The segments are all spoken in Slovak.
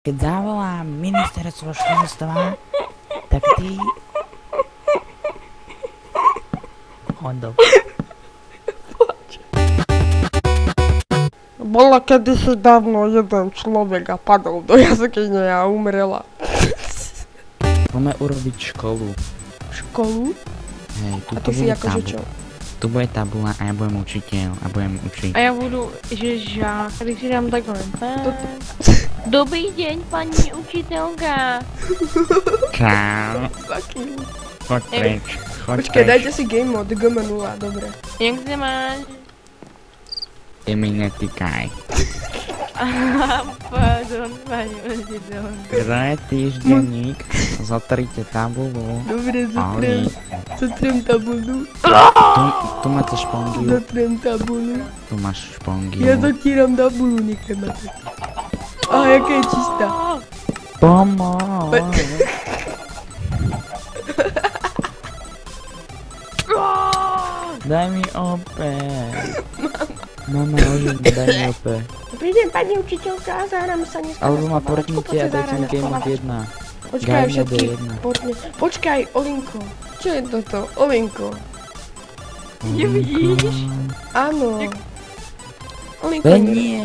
Keď zavolám ministerstvo školstva, tak ty... Hondo. Bola kedysi dávno jeden človek a padol do jaskyne a umrela. Poďme urobiť školu. Školu? Hej, tu A ty si akože čo? Tu bude tabula a ja budem učiteľ a budem učiť. A já budu, že žák, když si dám takhle. Dobrý deň, pani učiteľka. Čau. Taký. Choď preč. Choď Počkaj, preč. dajte si game mode GM0, dobre. Jak se máš? Ty mi netýkaj. Pardon, pani učiteľka. Kto je týždenník? Zotrite tabulu. Dobre, Oli. zotrem tabulu. Tu máte špongiu. Zotrem tabulu. Tu máš špongiu. Ja zatíram tabulu, nechaj ma to. A jaká je čistá. Pomoc. Daj mi opäť. Mama, už daj mi opäť. Prídem pani učiteľka a zahráme sa dneska. Alebo ma portnite a dajte mi game mode 1. Počkaj, Game všetky mode 1. portne. Počkaj, Olinko. Čo je toto? Olinko. Nevidíš? Áno. Olinko. Nie.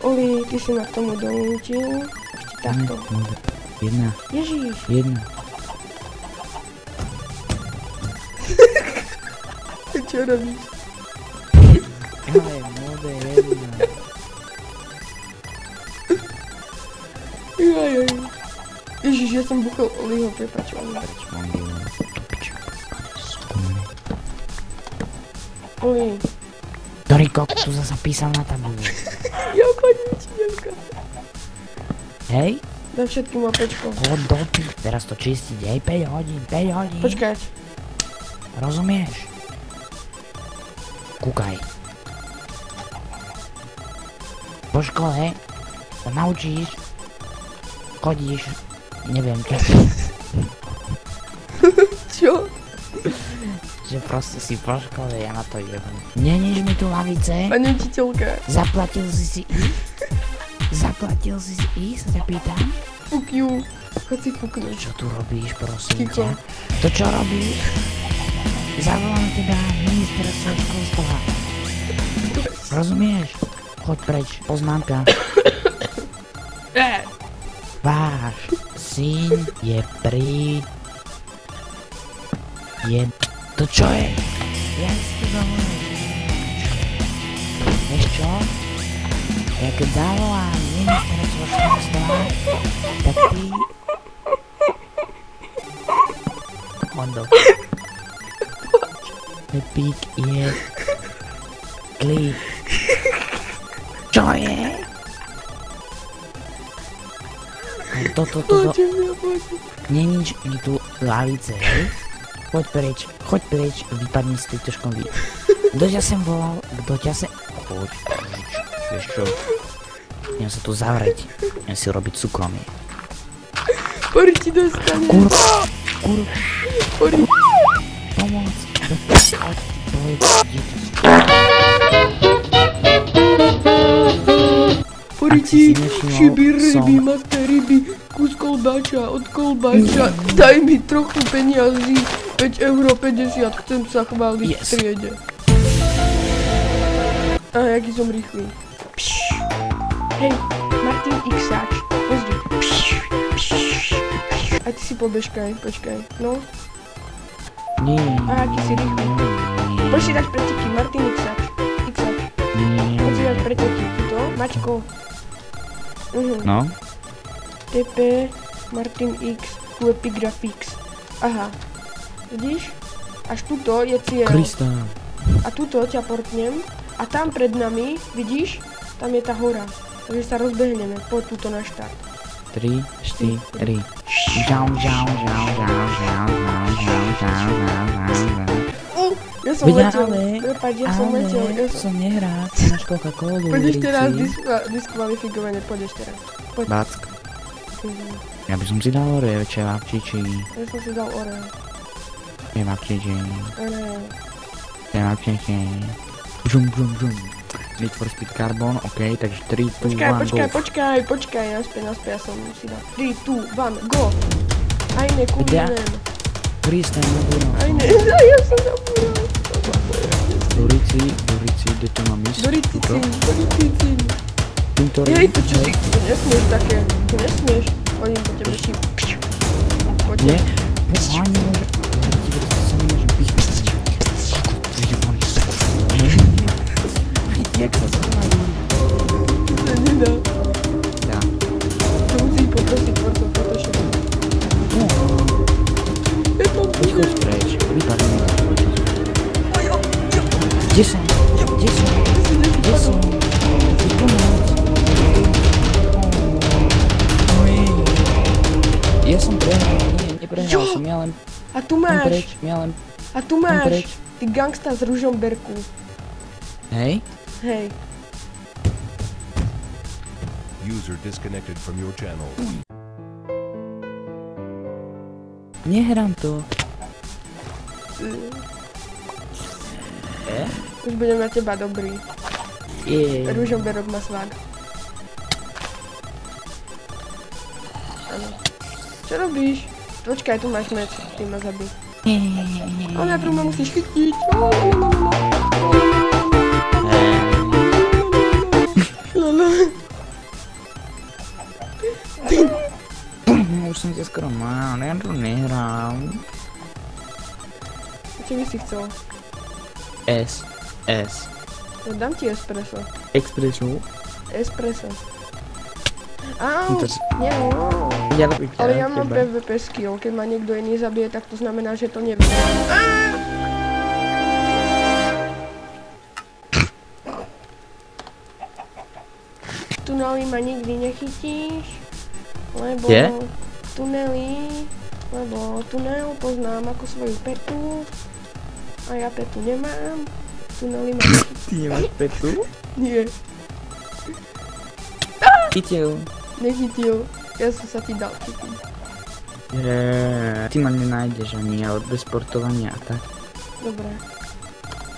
Oli, ty si ma k tomu donútil. Ešte takto. Jedna. Ježiš. Jedna. Čo robíš? Ale mode 1. Jajaj. Ježiš, ja som buchol Oliho, prepáč. Oli. Ktorý kok tu zasa písal na tabulu? Ja pani učiteľka. Hej? Dám všetkým opečko. Chod do pí. Teraz to čistiť. Hej, 5 hodín, 5 hodín. Počkaj. Rozumieš? Kúkaj. Po škole sa naučíš, chodíš, neviem čo. Čo? Že proste si po škole, ja na to jebem. Neníš mi tu lavice? Pani učiteľka. Zaplatil si si ísť? Zaplatil si si ísť, sa ťa pýtam? Fuck you. Chod si fúknuť. Čo tu robíš, prosím Ticho. ťa? To čo robíš? Zavolám teda ministerstvo školstva. Rozumieš? Choď preč, poznámka. Váš syn je To čo je? Ja si to dovolím. Vieš čo? Ja keď zavolám ministerstvo školstva, tak ty... Hondo. Pepík je... Klík. Čo je? Toto. Poďte mňa, poďte. Neníč mi tu lavice, hej? Choď preč, vypadni z tejto školy. Kto ťa sem volal? Choď, vieš čo? Idem sa tu zavrieť. Idem si robiť súkromie. Pori ti dostane. Pori. Pomoc. Pori ti šiby ryby, masté ryby, kus kolbáča, od kolbáča. Daj mi trochu peniazí. 5,50 €, chcem sa chváliť v triede. A jaký som rýchly. Hej, Martin Xáč, pozri. A ty si pobežkaj, počkaj, no. Nie. A aký si rýchly. Poď si dať preteky, Martin Xáč. Poď si dať preteky, tuto, Mačko. No? TP, Martin X, QEPI Graphics. Aha. Vidíš? Až tuto je cieľ. Krista. A tuto ťa portnem. A tam pred nami, vidíš? Tam je tá hora. Takže sa rozbehneme. Poď tuto na štart. 3, 4. Žau. Ja som letel. Prepáč, ja som letel. som nehrá. Máš Coca-Colu. Poď ešte raz diskvalifikovanie. Poď ešte raz. Poď. Back. Ja by som si dal orejče v apčiči. Ja som si dal oreo. Je v apčiči. Oreo. Je v apčiči. Žum. Need for Speed Carbon, OK, takže 3, 2, 1, go. Počkaj, naspäť, ja som si dal. 3, 2, 1, go! Aj ne, kuminem. Freestyle, nebudem. Aj ne, ja som zabudol. Dorici, kde to mám ísť? Doricicín. Jej, to čo si, to nesmieš také, to nesmieš. Oni po tebe šíp. Nie? Ani nemôže. Sa nemôžem pichnúť. Jak sa zaujímajú? To sa nedá. Dá. To musí poprosiť tvorcov Photoshopu. Choď preč, vypadne mi. Kde som? Ja som prehral, neprehral som, ja len... A tu máš, ty gangsta z Ružomberku. Hej? Hej. User disconnected from your channel. Nehrám to. Už budem na teba dobrý. Ružomberok má svag. Áno. Čo robíš? Počkaj, tu máš meč, ty ma zabij. Ale najprv ma musíš chytiť. Už som ťa skoro mal, ja to nehrám. Čo by si chcel? S. Ja dám ti espresso. Espresso. Au, nie, no. Ale ja mám PvP skill, keď ma niekto iný zabije, tak to znamená, že to neviem. Tunely ma nikdy nechytíš, lebo tunel poznám ako svoju petu a ja petu nemám. Tunely ma nechytíš. Ty nemáš petu? Nie. Chytil. Nechytil, ja som sa ti dal chytiť. Ty ma nenájdeš ani, ale bez sportovania a tak. Dobre.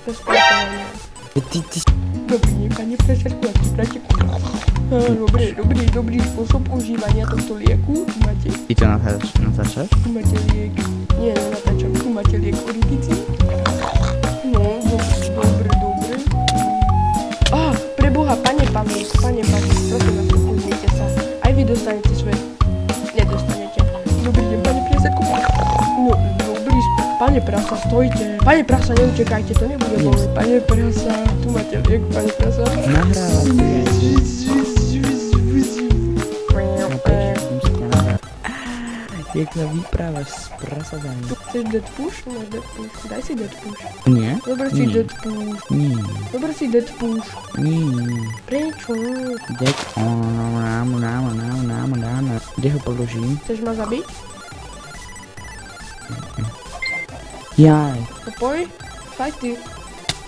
Bez sportovania. Dobrý, pane profesorku, a ty brateku. Dobrý spôsob užívania tohto lieku. Tu máte. Ty to natáčaš? Tu máte liek. Nie, nenatáčam. Tu máte liek Origici. No, dobre. Preboha, pane Pavlík, prosím vás, upúznite sa. Aj vy dostanete svoje... Nedostanete. Dobrý deň, pane profesorku. No, dobrý, pane prasa, stojte. Pane prasa, neutekajte, to nebude bolé. Pane prasa, tu máte liek, pane prasa. Nahrávate. Jak sa vyprávaš s prasadami? Chceš dead push? Máš dead push. Daj si dead push. Nie? Dobre si dead push. Nie. Dobre si dead push. Nie. Prečo? Kde ho položím? Chceš ma zabiť? Jaj. No poj. Fajt ty.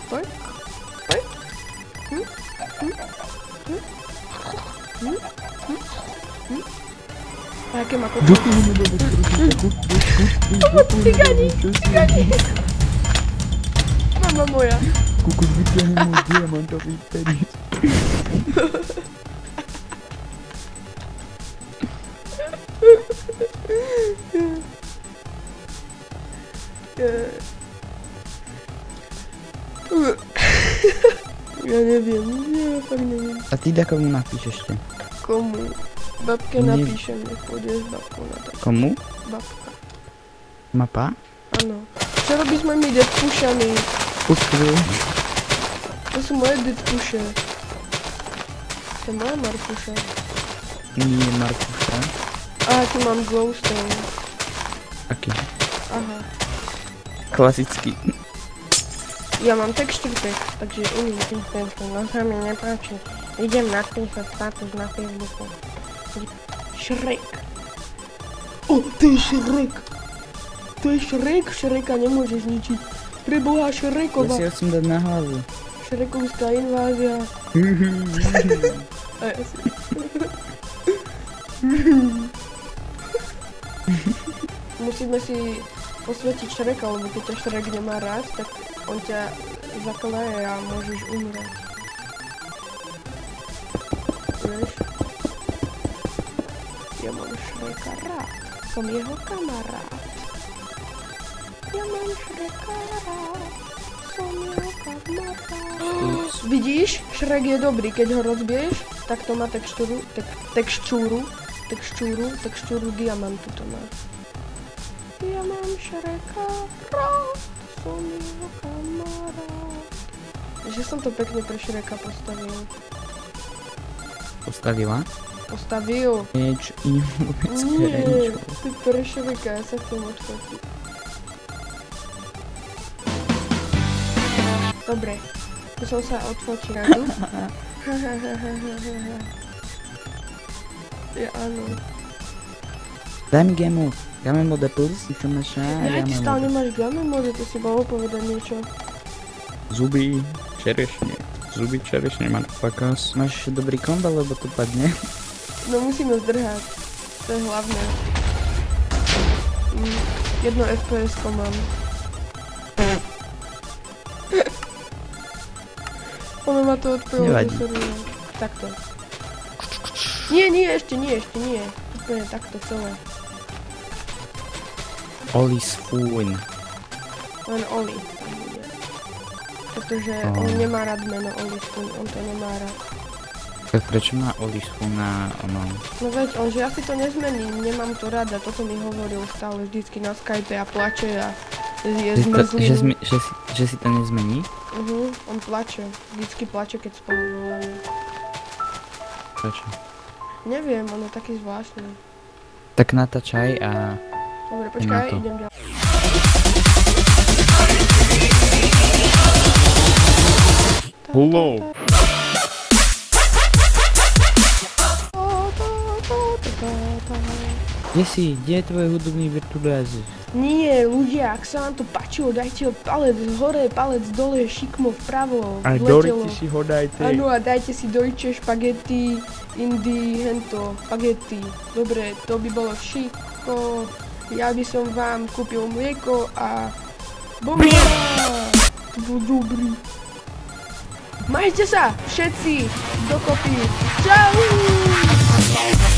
Poj. A jaké má kokos? Cigáni. Mama moja. Kukus, vyťahnem môj diamantový penis. Ja neviem, fakt neviem. A ty da komu napíš ešte? Komu? Babke napíšem, nech pôjdeš babkou na tak. Komu? Babka. Mapa? Áno. Čo robíš s mojimi deadpushami? Puskru. To sú moje deadpushe. To je moja Markuša. Nie Markuša. Aha, tu mám glowstone. Aký? Aha. Klasický. Ja mám texture pack, takže iný ten sa mi nepáči. Idem napísať status na Facebooku. Shrek. O, to je Shrek. To je Shrek, Shreka nemôžeš ničiť. Preboha Shrekova. Ja si ho chcem dať na hlavu. Shrekovská invázia. A ja si... Musíme si posvetiť Shreka, lebo keď ťa Shrek nemá rád, tak on ťa zaklaje a môžeš umrieť. Ja mám Shreka rád. Som jeho kamarát. Ja mám Shreka rád. Som jeho kamarát. Vidíš? Shrek je dobrý. Keď ho rozbiješ, tak to má textúru diamantu to má. Ja mám Shreka rád. Som jeho kamarát. Že som to pekne pre Shreka postavil. Postavila? Postavil. Niečo iné vôbec Nie, ty pre Shreka, ja sa chcem odfotiť. Dobre, tu som sa odfotil. Ja áno. Daj mi game mode plus, čo máš Ja ty stále nemáš game mode, to si mohol povedať niečo. Zuby čerešne, motherfuckers. Máš dobrý kombo, lebo to padne. No musíme zdrhať, to je hlavné. Jedno FPS-ko mám. Ono ma to odpilo. Nevadí. Takto. Nie, ešte nie. Úplne takto celé. Oli's fún. Len Oli. Pretože on nemá rád meno Oli's fún, on to nemá rád. Tak prečo má Oli's fún na onom? No veď on, že ja si to nezmením, nemám to rada, toto mi hovoril stále vždycky na Skype a plače a je zmrzlý. Že si to nezmení? On plače, vždycky plače, keď spolu voláme. Prečo? Neviem, on je taký zvláštny. Tak natáčaj a... Dobre, počkaj, idem ďalej. Hello! Kde si? Kde je tvoj hudobný virtuáz? Nie, ľudia, ak sa vám to páčilo, dajte palec hore, palec dole, šikmo vpravo, A vletelo. Dorite si ho dajte. Áno, a dajte si Deutsche Spaghetti, Indie, hento, spaghetti. Dobre, to by bolo všetko. Ja by som vám kúpil mlieko a... Bomba! To bol dobrý. Majte sa všetci dokopy. Čau!